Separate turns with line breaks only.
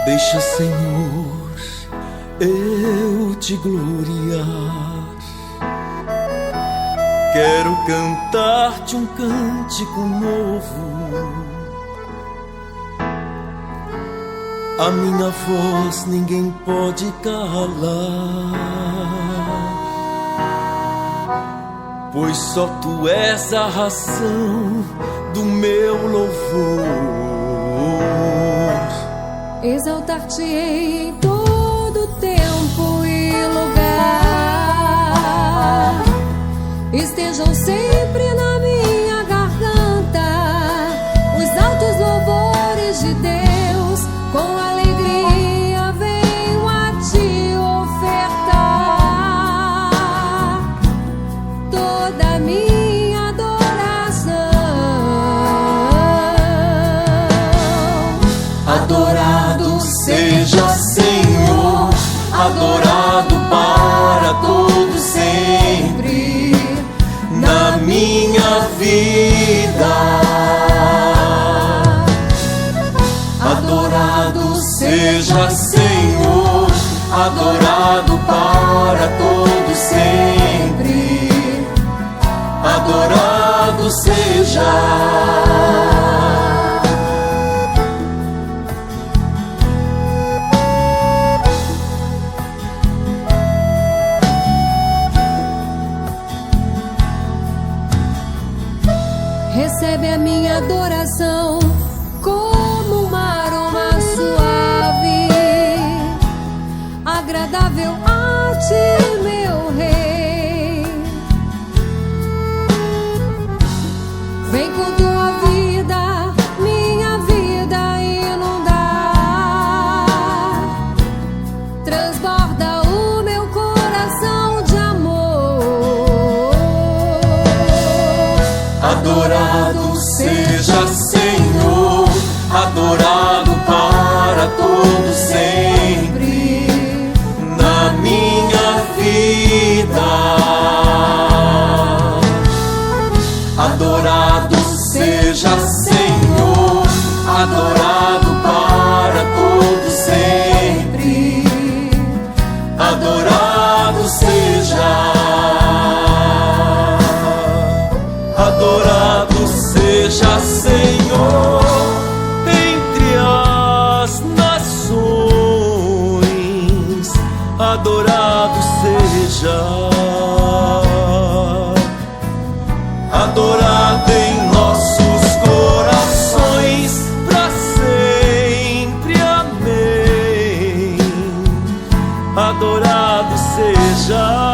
Deixa, Senhor, eu te gloriar. Quero cantar-te um cântico novo. A minha voz ninguém pode calar, pois só tu és a razão do meu louvor.
Exaltar-te-ei em todo tempo e lugar, estejam sempre na minha garganta os altos louvores de Deus. Com alegria venho a te ofertar toda a minha adoração.
Adorado seja, Senhor, adorado para todo sempre na minha vida. Adorado seja, Senhor, adorado para todo sempre. Adorado seja.
Recebe a minha adoração como um aroma suave, agradável a ti, meu Rei. Vem com tua vida, minha vida inundar, transborda o meu coração de amor.
Adorado seja, Senhor, adorado para todo sempre na minha vida. Adorado seja, Senhor, adorado para todo sempre. Adorado seja. Adorado seja, Senhor, entre as nações. Adorado seja. Adorado em nossos corações pra sempre. Amém. Adorado seja.